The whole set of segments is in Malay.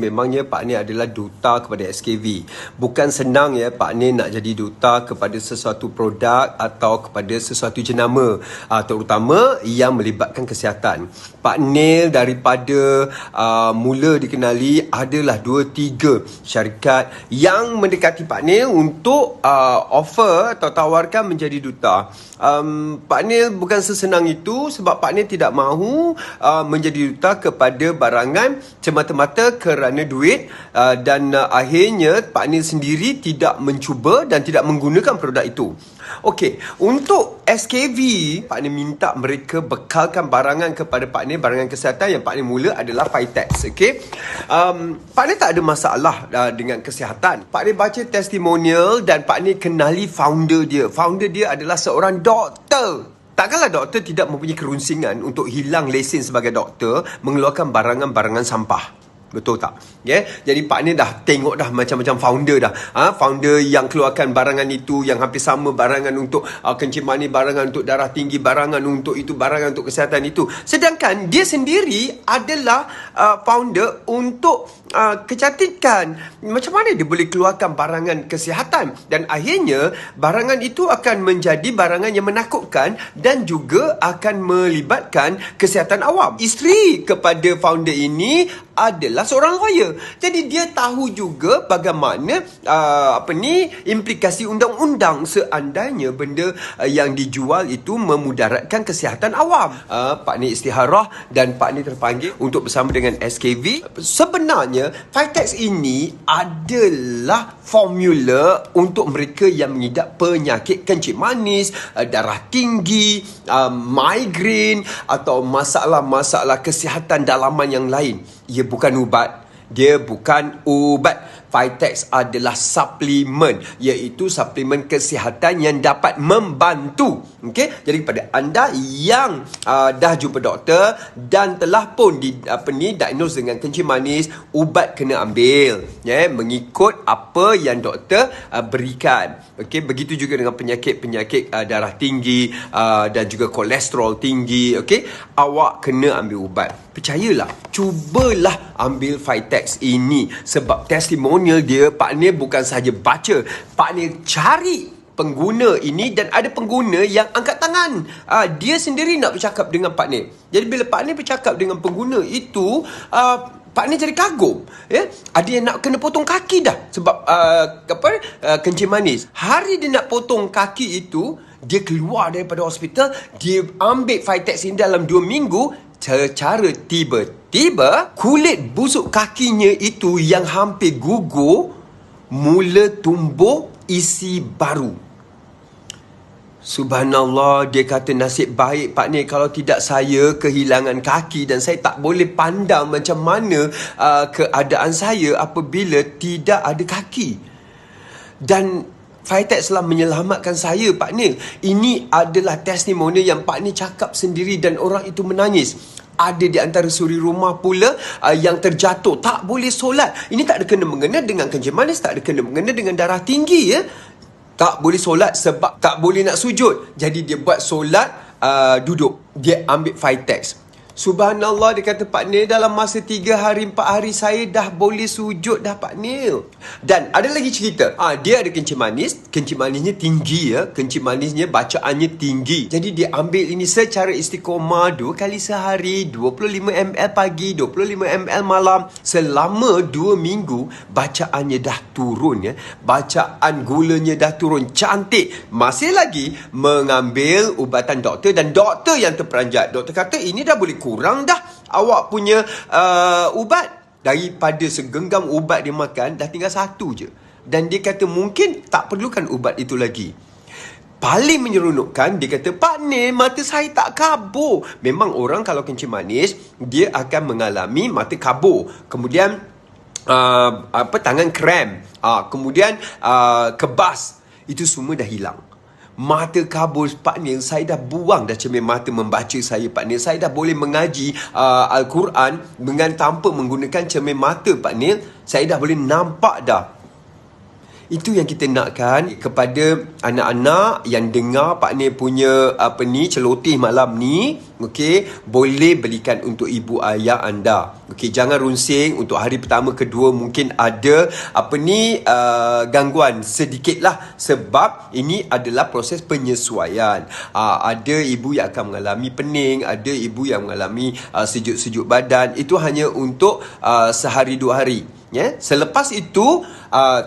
Memangnya Pak Nil adalah duta kepada SKV. Bukan senang ya Pak Nil nak jadi duta kepada sesuatu produk atau kepada sesuatu jenama, terutama yang melibatkan kesihatan. Pak Nil daripada mula dikenali adalah 2-3 syarikat yang mendekati Pak Nil untuk offer atau tawarkan menjadi duta. Pak Nil bukan sesenang itu sebab Pak Nil tidak mahu menjadi duta kepada barangan semata-mata kerana duit, dan akhirnya Pak Nil sendiri tidak mencuba dan tidak menggunakan produk itu. Okey, untuk SKV, Pak Nil minta mereka bekalkan barangan kepada Pak Nil, barangan kesihatan yang Pak Nil mula adalah Vitex. Okey, Pak Nil tak ada masalah dengan kesihatan. Pak Nil baca testimonial dan Pak Nil kenali founder dia. Founder dia adalah seorang doktor. Takkanlah doktor tidak mempunyai kerunsingan untuk hilang lesen sebagai doktor mengeluarkan barangan-barangan sampah. Betul tak? Yeah? Jadi Pak Nil dah tengok dah macam-macam founder dah. Founder yang keluarkan barangan itu yang hampir sama, barangan untuk kencing manis, barangan untuk darah tinggi, barangan untuk itu, barangan untuk kesihatan itu. Sedangkan dia sendiri adalah founder untuk kecantikan. Macam mana dia boleh keluarkan barangan kesihatan? Dan akhirnya barangan itu akan menjadi barangan yang menakutkan dan juga akan melibatkan kesihatan awam. Isteri kepada founder ini adalah seorang lawyer. Jadi dia tahu juga bagaimana implikasi undang-undang seandainya benda yang dijual itu memudaratkan kesihatan awam. Pak Nil istiharah dan Pak Nil terpanggil untuk bersama dengan SKV. Sebenarnya Vitex ini adalah formula untuk mereka yang mengidap penyakit kencing manis, darah tinggi, migrain atau masalah-masalah kesihatan dalaman yang lain. Ia bukan ubat. Dia bukan ubat. Vitex adalah suplemen, iaitu suplemen kesihatan yang dapat membantu. Okey, jadi kepada anda yang dah jumpa doktor dan telah pun diagnose dengan kencing manis, ubat kena ambil mengikut apa yang doktor berikan. Okey, begitu juga dengan penyakit darah tinggi dan juga kolesterol tinggi. Okey, awak kena ambil ubat. Percayalah, cubalah ambil Vitex ini sebab testimonial dia, Pak Nil bukan sahaja baca, Pak Nil cari pengguna ini dan ada pengguna yang angkat tangan. Dia sendiri nak bercakap dengan Pak Nil. Jadi bila Pak Nil bercakap dengan pengguna itu, Pak Nil jadi kagum. Ada yang nak kena potong kaki dah sebab kencing manis. Hari dia nak potong kaki itu, dia keluar daripada hospital, dia ambil Vitex ini dalam 2 minggu. Secara tiba-tiba kulit busuk kakinya itu yang hampir gugur mula tumbuh isi baru. Subhanallah, dia kata nasib baik Pak Nil kalau tidak saya kehilangan kaki dan saya tak boleh pandang macam mana keadaan saya apabila tidak ada kaki. Dan Vitex telah menyelamatkan saya, Pak Nil. Ini adalah testimoni yang Pak Nil cakap sendiri dan orang itu menangis. Ada di antara suri rumah pula yang terjatuh, tak boleh solat. Ini tak ada kena-mengena dengan kencing manis, tak ada kena-mengena dengan darah tinggi. Tak boleh solat sebab tak boleh nak sujud. Jadi dia buat solat duduk. Dia ambil Vitex. Subhanallah, dia kata Pak Nil, dalam masa 3 hari 4 hari saya dah boleh sujud dah Pak Nil. Dan ada lagi cerita, dia ada kencing manisnya tinggi kencing manisnya bacaannya tinggi. Jadi dia ambil ini secara istiqomah 2 kali sehari, 25 ml pagi, 25 ml malam. Selama 2 minggu bacaannya dah turun bacaan gulanya dah turun cantik. Masih lagi mengambil ubatan doktor dan doktor yang terperanjat. Doktor kata ini dah boleh kurang dah awak punya ubat. Daripada segenggam ubat dia makan, dah tinggal 1 je. Dan dia kata mungkin tak perlukan ubat itu lagi. Paling menyeronokkan, dia kata, Pak Nil, mata saya tak kabur. Memang orang kalau kencing manis, dia akan mengalami mata kabur. Kemudian tangan krem, kemudian kebas. Itu semua dah hilang. Mata kabur, Pak Nil, saya dah buang dah cermin mata membaca saya, Pak Nil. Saya dah boleh mengaji Al-Quran dengan tanpa menggunakan cermin mata, Pak Nil. Saya dah boleh nampak dah. Itu yang kita nakkan kepada anak-anak yang dengar Pak Nil punya celoteh malam ni. Okey, boleh belikan untuk ibu ayah anda. Okey, jangan runsing. Untuk hari pertama kedua mungkin ada gangguan sedikit lah, sebab ini adalah proses penyesuaian. Ada ibu yang akan mengalami pening, ada ibu yang mengalami sejuk-sejuk badan. Itu hanya untuk sehari 2 hari. Selepas itu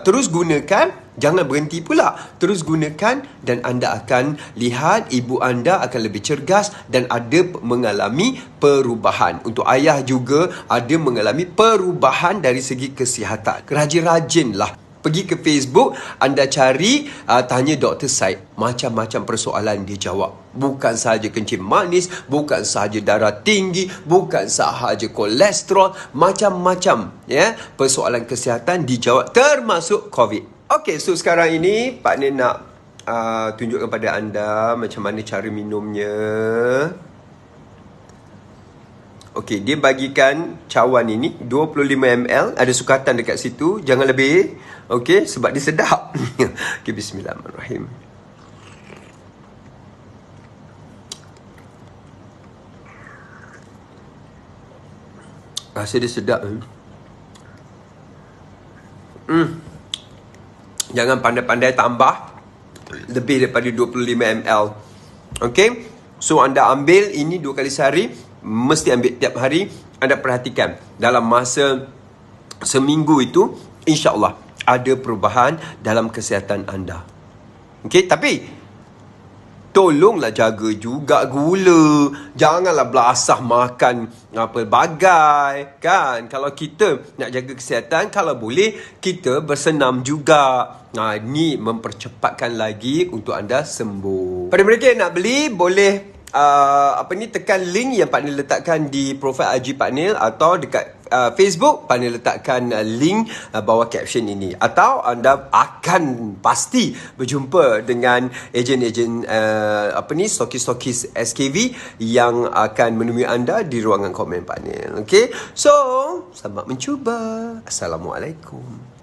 terus gunakan, jangan berhenti pula, terus gunakan dan anda akan lihat ibu anda akan lebih cergas dan ada mengalami perubahan. Untuk ayah juga ada mengalami perubahan dari segi kesihatan. Rajin-rajinlah pergi ke Facebook, anda cari tanya Dr. Syed, macam-macam persoalan dia jawab. Bukan sahaja kencing manis, bukan sahaja darah tinggi, bukan sahaja kolesterol, macam-macam persoalan kesihatan dijawab, termasuk COVID. Okey, so sekarang ini Pak Nil nak tunjukkan pada anda macam mana cara minumnya. Okey, dia bagikan cawan ini 25 ml, ada sukatan dekat situ, jangan lebih. Okey, sebab dia sedap. Okey, bismillahirrahmanirrahim. Rasa dia sedap. Jangan pandai-pandai tambah lebih daripada 25 ml. Okey, so anda ambil ini 2 kali sehari, mesti ambil tiap hari. Anda perhatikan dalam masa seminggu itu, insya-Allah ada perubahan dalam kesihatan anda. Okey, tapi tolonglah jaga juga gula. Janganlah belasah makan pelbagai, kan? Kalau kita nak jaga kesihatan, kalau boleh kita bersenam juga. Ni mempercepatkan lagi untuk anda sembuh. Pada mereka yang nak beli, boleh tekan link yang Pak Nil letakkan di profil IG Pak Nil, atau dekat Facebook Pak Nil letakkan link bawah caption ini, atau anda akan pasti berjumpa dengan ejen-ejen stokis-stokis SKV yang akan menemui anda di ruangan komen Pak Nil. Okey, so selamat mencuba. Assalamualaikum.